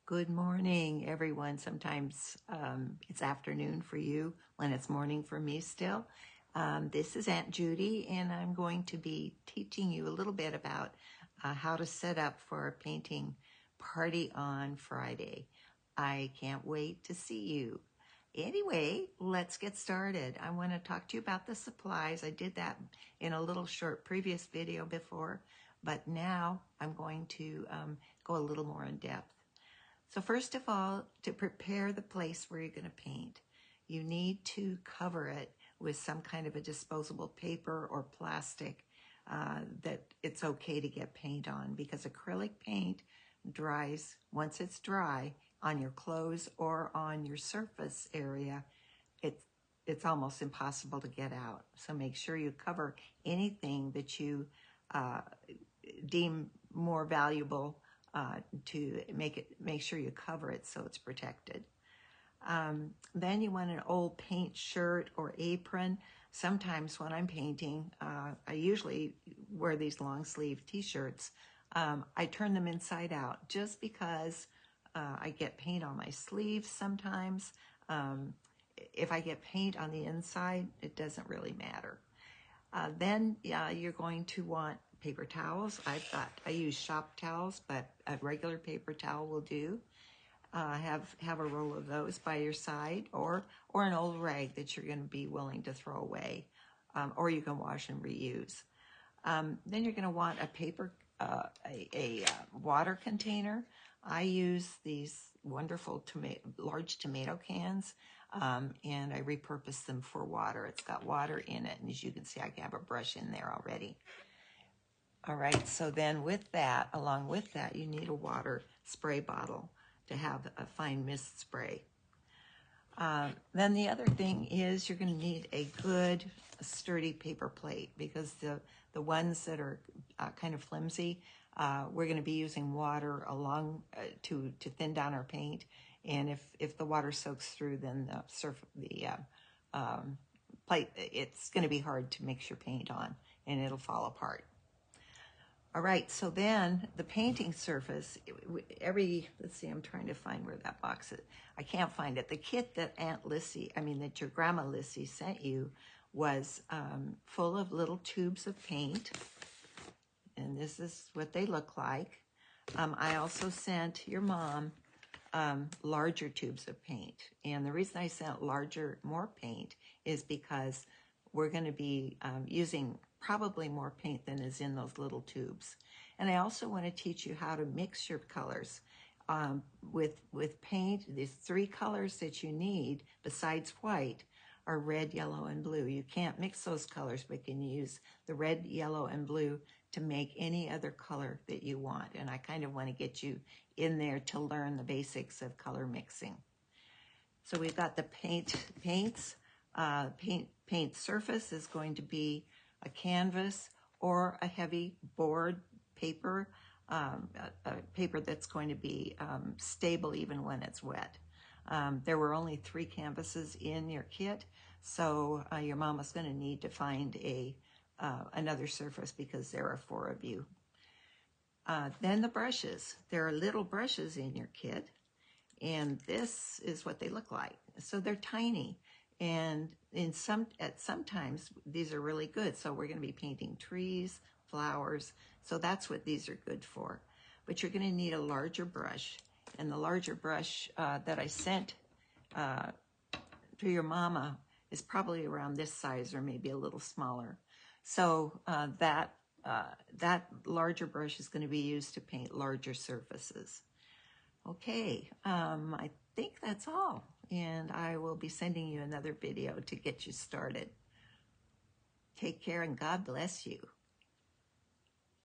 Good morning, everyone. Sometimes it's afternoon for you when it's morning for me still. This is Aunt Judy, and I'm going to be teaching you a little bit about how to set up for a painting party on Friday. I can't wait to see you. Anyway, let's get started. I want to talk to you about the supplies. I did that in a little short previous video before, but now I'm going to go a little more in depth. So first of all, to prepare the place where you're going to paint, you need to cover it with some kind of a disposable paper or plastic that it's okay to get paint on, because acrylic paint dries once it's dry on your clothes or on your surface area. It's almost impossible to get out. So make sure you cover anything that you deem more valuable to make sure you cover it so it's protected. Then you want an old paint shirt or apron. Sometimes when I'm painting, I usually wear these long sleeve t-shirts. I turn them inside out just because I get paint on my sleeves sometimes. If I get paint on the inside, it doesn't really matter. Then you're going to want paper towels. I use shop towels, but a regular paper towel will do. Have a roll of those by your side, or an old rag that you're going to be willing to throw away, or you can wash and reuse. Then you're going to want a paper, water container. I use these wonderful large tomato cans, and I repurpose them for water. It's got water in it, and as you can see, I have a brush in there already. All right, so then along with that, you need a water spray bottle to have a fine mist spray. Then the other thing is you're going to need a good, sturdy paper plate, because the ones that are kind of flimsy, we're going to be using water along to thin down our paint, and if the water soaks through, then the plate, it's going to be hard to mix your paint on, and it'll fall apart. All right, so then the painting surface, let's see, I'm trying to find where that box is. I can't find it. The kit that that your Grandma Lissy sent you was full of little tubes of paint, and this is what they look like. I also sent your mom larger tubes of paint, and the reason I sent more paint is because we're going to be using probably more paint than is in those little tubes. And I also want to teach you how to mix your colors with paint. These three colors that you need besides white are red, yellow, and blue. You can't mix those colors, but you can use the red, yellow, and blue to make any other color that you want. And I kind of want to get you in there to learn the basics of color mixing. So we've got the paints. Paint surface is going to be a canvas or a heavy board paper, a paper that's going to be stable even when it's wet. There were only 3 canvases in your kit, so your mom is going to need to find another surface because there are 4 of you. Then the brushes. There are little brushes in your kit, and this is what they look like. So they're tiny. And sometimes these are really good. So we're going to be painting trees, flowers. So that's what these are good for. But you're going to need a larger brush. And the larger brush that I sent to your mama is probably around this size or maybe a little smaller. So that larger brush is going to be used to paint larger surfaces. Okay, I think that's all. And I will be sending you another video to get you started. Take care and God bless you.